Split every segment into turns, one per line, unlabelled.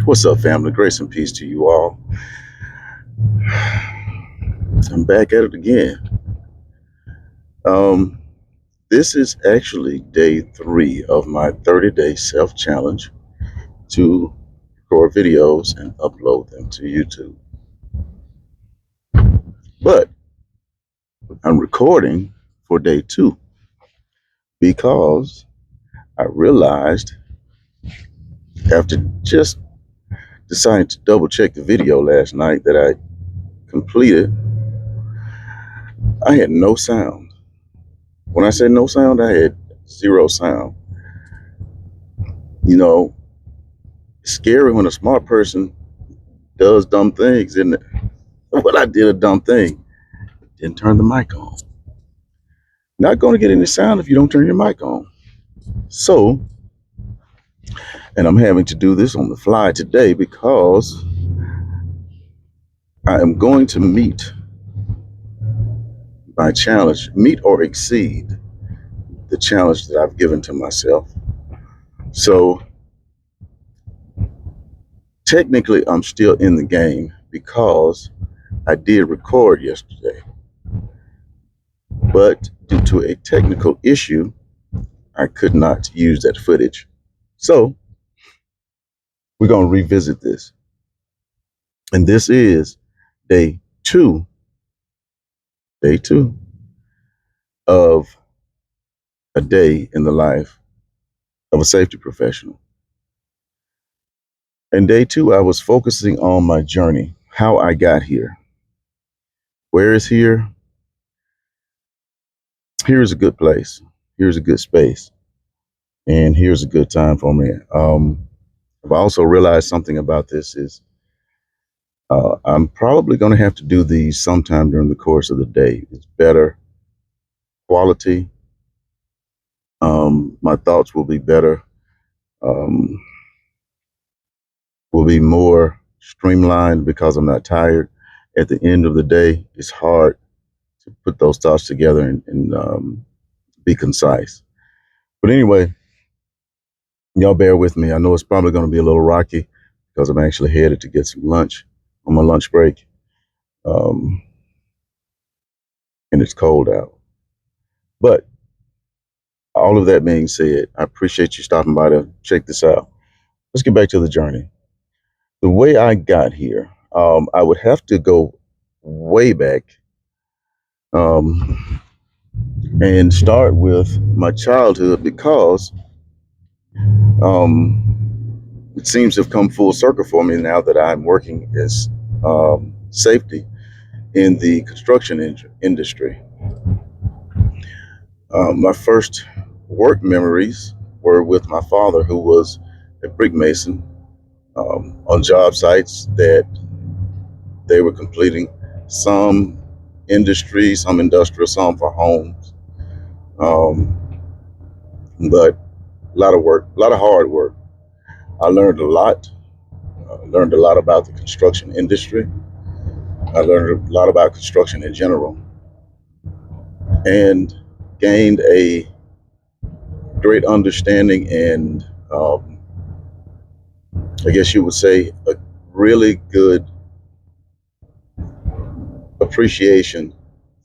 What's up, family? Grace and peace to you all. I'm back at it again. Um, this is actually day 3 of my 30-day self-challenge to record videos and upload them to YouTube. But I'm recording for day 2 because I realized after just deciding to double check the video last night that I completed, I had no sound. When I said no sound, I had zero sound. You know, it's scary when a smart person does dumb things, isn't it? Well, I did a dumb thing. Didn't turn the mic on. Not going to get any sound if you don't turn your mic on. So, and I'm having to do this on the fly today because I am going to meet my challenge, meet or exceed the challenge that I've given to myself. So, technically, I'm still in the game because I did record yesterday. But due to a technical issue, I could not use that footage. So, we're going to revisit this. And this is day two of a day in the life of a safety professional. And day 2, I was focusing on my journey, how I got here. Where is here? Here's a good place. Here's a good space. And here's a good time for me. I've also realized something about this is I'm probably going to have to do these sometime during the course of the day. It's better quality. My thoughts will be better. Will be more streamlined because I'm not tired. At the end of the day, it's hard to put those thoughts together and be concise. But anyway, y'all bear with me. I know it's probably going to be a little rocky because I'm actually headed to get some lunch on my lunch break. And it's cold out. But all of that being said, I appreciate you stopping by to check this out. Let's get back to the journey. The way I got here, I would have to go way back and start with my childhood because it seems to have come full circle for me now that I'm working as safety in the construction industry. My first work memories were with my father, who was a brick mason on job sites that they were completing, some industry, some industrial, some for homes. But a lot of work, a lot of hard work. I learned a lot. Learned a lot about the construction industry. I learned a lot about construction in general and gained a great understanding and I guess you would say a really good appreciation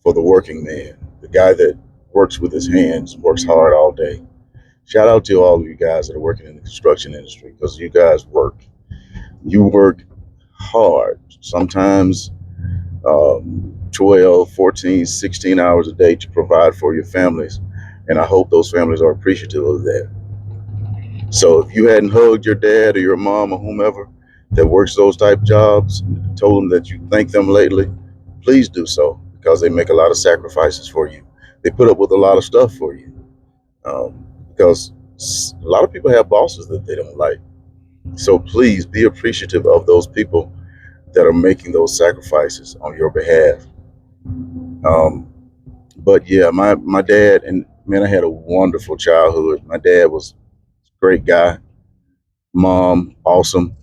for the working man, the guy that works with his hands, works hard all day. Shout out to all of you guys that are working in the construction industry because you guys work. You work hard, sometimes 12, 14, 16 hours a day to provide for your families. And I hope those families are appreciative of that. So if you hadn't hugged your dad or your mom or whomever that works those type jobs, and told them that you thank them lately, please do so because they make a lot of sacrifices for you. They put up with a lot of stuff for you because a lot of people have bosses that they don't like. So please be appreciative of those people that are making those sacrifices on your behalf. But yeah, my dad, and man, I had a wonderful childhood. My dad was a great guy. Mom, awesome.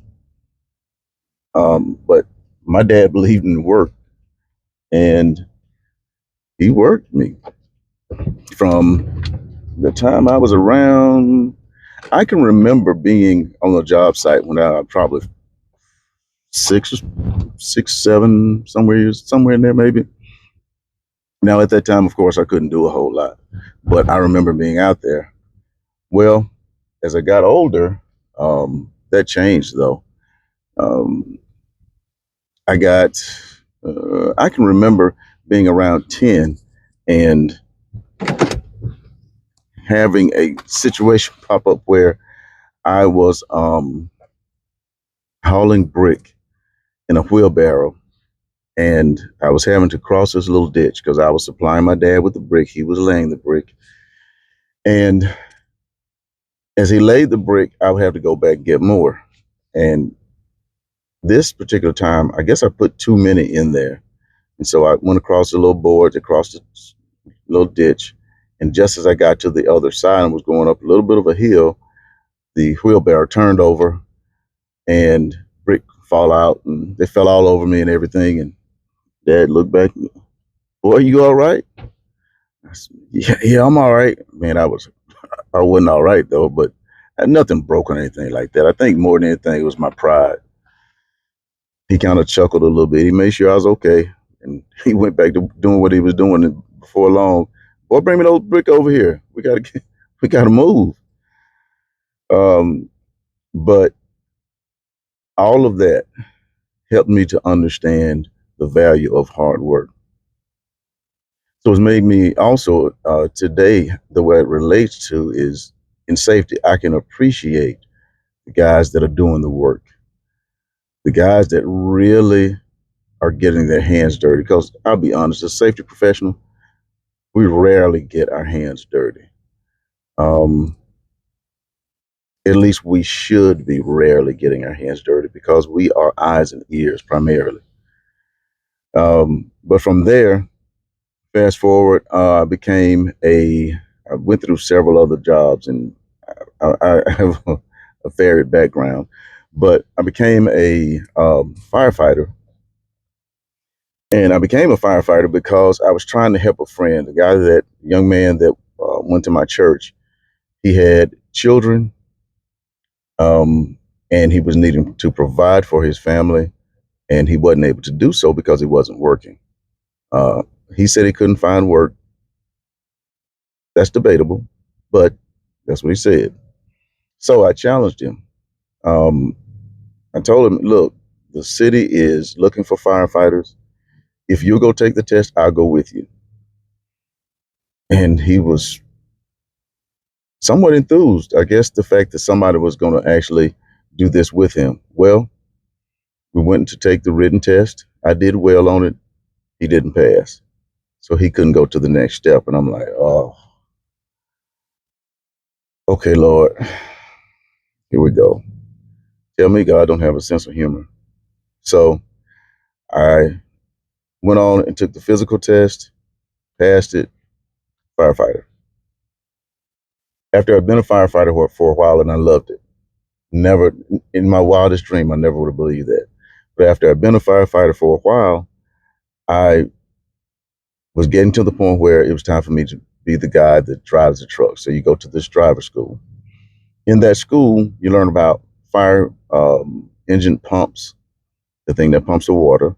But my dad believed in work, and he worked me from the time I was around. I can remember being on a job site when I probably six, 6, 7, somewhere in there maybe. Now at that time, of course, I couldn't do a whole lot, but I remember being out there. Well, as I got older, that changed though. Um, I got, I can remember being around 10 and having a situation pop up where I was hauling brick in a wheelbarrow, and I was having to cross this little ditch because I was supplying my dad with the brick. He was laying the brick. And as he laid the brick, I would have to go back and get more. And this particular time, I guess I put too many in there. And so I went across the little boards, across the little ditch. And just as I got to the other side and was going up a little bit of a hill, the wheelbarrow turned over and brick fall out, and they fell all over me and everything. And Dad looked back, boy, you all right? I said, yeah, I'm all right. Man, I wasn't all right though, but I had nothing broken or anything like that. I think more than anything, it was my pride. He kind of chuckled a little bit. He made sure I was okay, and he went back to doing what he was doing. And before long, boy, bring me those brick over here. We gotta move. Um, but all of that helped me to understand the value of hard work. So it's made me also today, the way it relates to is in safety. I can appreciate the guys that are doing the work, the guys that really are getting their hands dirty. Because I'll be honest, as a safety professional, we rarely get our hands dirty. Um, at least we should be rarely getting our hands dirty because we are eyes and ears primarily. But from there, fast forward, I went through several other jobs, and I have a varied background, but I became a firefighter. And I became a firefighter because I was trying to help a friend, the guy, that young man that went to my church. He had children, um, and he was needing to provide for his family, and he wasn't able to do so because he wasn't working. Uh, he said he couldn't find work. That's debatable, but that's what he said. So I challenged him. Um, I told him, look, the city is looking for firefighters. If you go take the test, I'll go with you. And he was somewhat enthused. I guess the fact that somebody was going to actually do this with him. Well, we went to take the written test. I did well on it. He didn't pass. So he couldn't go to the next step. And I'm like, oh, okay, Lord, here we go. Tell me God don't have a sense of humor. So I went on and took the physical test, passed it, firefighter. After I'd been a firefighter for a while and I loved it. Never, in my wildest dream, I never would have believed that. But after I'd been a firefighter for a while, I was getting to the point where it was time for me to be the guy that drives the truck. So you go to this driver school. In that school, you learn about fire engine pumps, the thing that pumps the water.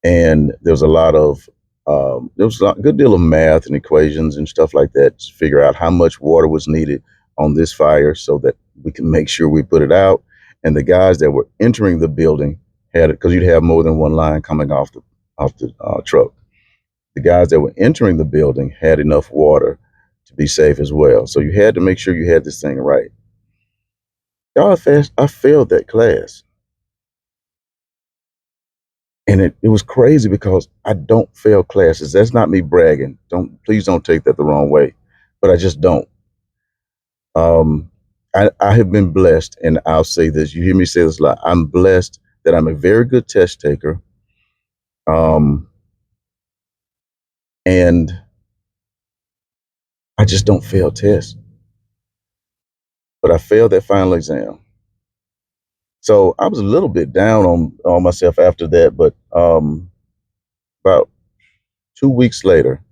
And there was a good deal of math and equations and stuff like that to figure out how much water was needed on this fire so that we can make sure we put it out. And the guys that were entering the building had it, because you'd have more than one line coming off the truck. The guys that were entering the building had enough water to be safe as well. So you had to make sure you had this thing right. Y'all, I failed that class. And it was crazy because I don't fail classes. That's not me bragging. Please don't take that the wrong way. But I just don't. Um, I have been blessed, and I'll say this. You hear me say this a lot. I'm blessed that I'm a very good test taker. Um, and I just don't fail tests. But I failed that final exam. So I was a little bit down on myself after that. But about 2 weeks later,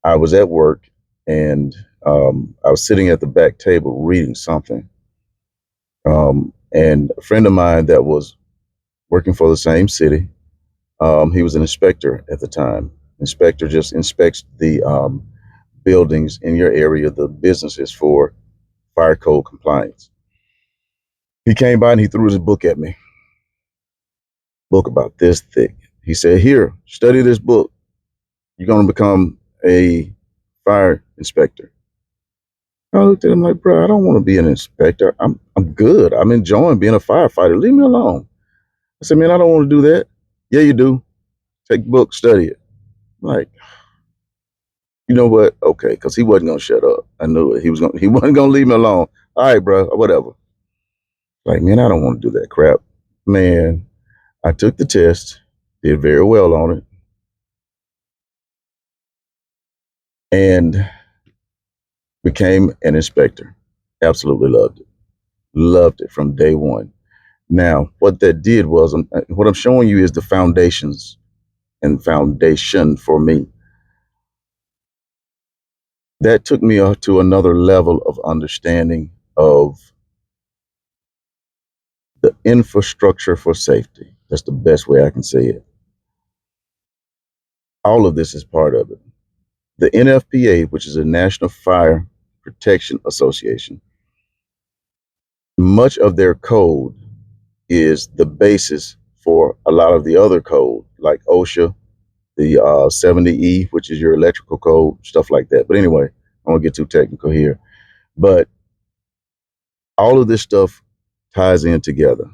I was at work, and I was sitting at the back table reading something. And a friend of mine that was working for the same city. He was an inspector at the time. Inspector just inspects the buildings in your area, the businesses, for fire code compliance. He came by and he threw his book at me, book about this thick. He said, "Here, study this book. You're going to become a fire inspector." I looked at him like, "Bro, I don't want to be an inspector. I'm good. I'm enjoying being a firefighter. Leave me alone." I said, "Man, I don't want to do that." "Yeah, you do. Take the book, study it." I'm like, you know what? Okay, because he wasn't gonna shut up. I knew it. He wasn't gonna leave me alone. All right, bro, whatever. Like, man, I don't want to do that crap. Man, I took the test, did very well on it, and became an inspector. Absolutely loved it. Loved it from day one. Now, what that did was, what I'm showing you is the foundations and foundation for me. That took me to another level of understanding of the infrastructure for safety. That's the best way I can say it. All of this is part of it. The NFPA, which is a National Fire Protection Association, much of their code is the basis for a lot of the other code, like OSHA, the 70E, which is your electrical code, stuff like that. But anyway, I won't get too technical here. But all of this stuff ties in together.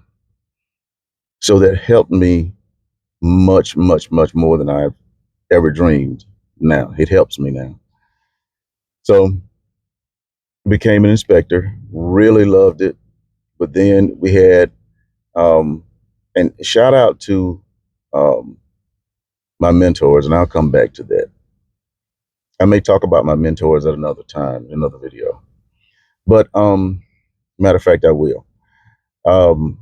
So that helped me much, much, much more than I've ever dreamed. Now it helps me now. So became an inspector, really loved it. But then we had, and shout out to um, my mentors, and I'll come back to that. I may talk about my mentors at another time, in another video. But matter of fact, I will. Um,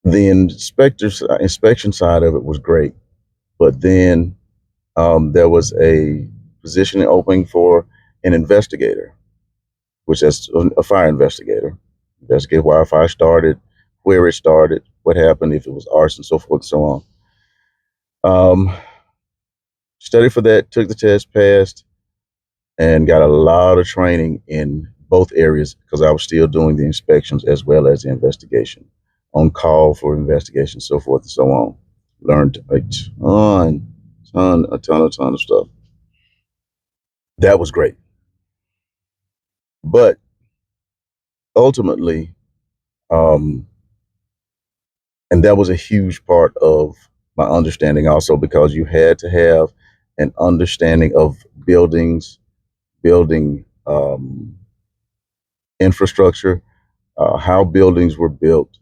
the inspection side of it was great, but then there was a position opening for an investigator, which is a fire investigator. Investigate why a fire started, where it started, what happened, if it was arson, so forth and so on. Studied for that, took the test, passed, and got a lot of training in both areas because I was still doing the inspections as well as the investigation, on call for investigation, so forth and so on. Learned a ton of stuff. That was great. But ultimately, um, and that was a huge part of my understanding also, because you had to have an understanding of buildings, building infrastructure, how buildings were built,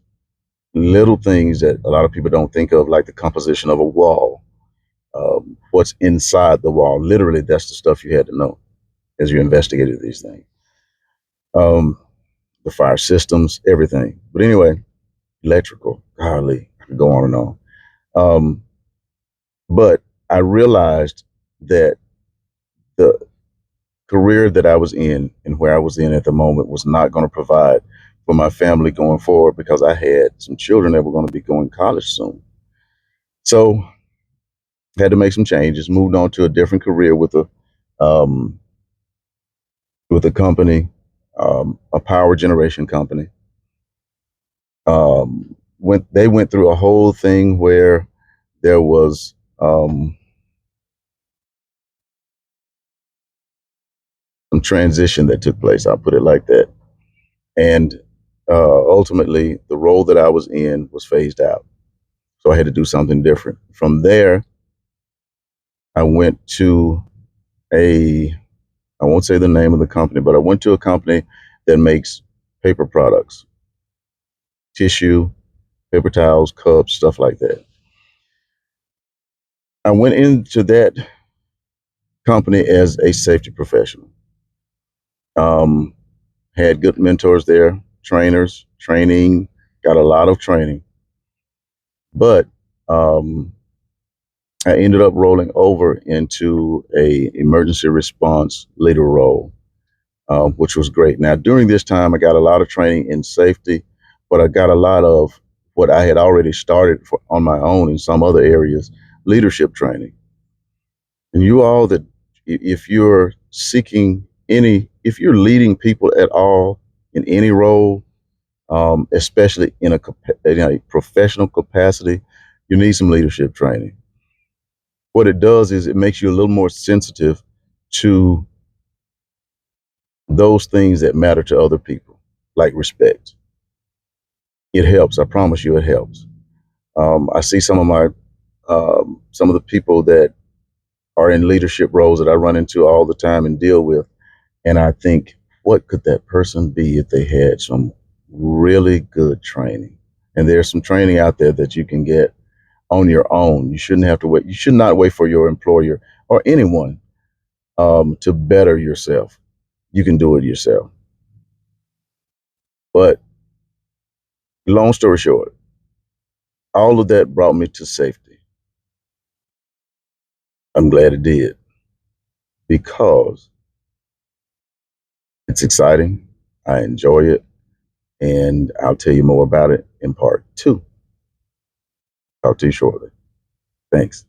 little things that a lot of people don't think of, like the composition of a wall, what's inside the wall. Literally, that's the stuff you had to know as you investigated these things. Um, the fire systems, everything. But anyway, electrical, golly, I could go on and on. But I realized that the career that I was in and where I was in at the moment was not going to provide for my family going forward, because I had some children that were going to be going to college soon. So had to make some changes, moved on to a different career um, with a company, a power generation company. They went through a whole thing where there was some transition that took place. I'll put it like that. And ultimately, the role that I was in was phased out. So I had to do something different. From there, I went to I won't say the name of the company, but I went to a company that makes paper products, tissue, paper towels, cups, stuff like that. I went into that company as a safety professional. Um, had good mentors there, trainers, training, got a lot of training. But I ended up rolling over into a emergency response leader role, which was great. Now, during this time, I got a lot of training in safety, but I got a lot of what I had already started on my own in some other areas, leadership training. And you all that, if you're seeking if you're leading people at all in any role, especially in a professional capacity, you need some leadership training. What it does is it makes you a little more sensitive to those things that matter to other people, like respect. It helps. I promise you, it helps. I see some of the people that are in leadership roles that I run into all the time and deal with, and I think, what could that person be if they had some really good training? And there's some training out there that you can get on your own. You shouldn't have to wait. You should not wait for your employer or anyone to better yourself. You can do it yourself. But long story short, all of that brought me to safety. I'm glad it did because it's exciting. I enjoy it. And I'll tell you more about it in part two. Talk to you shortly. Thanks.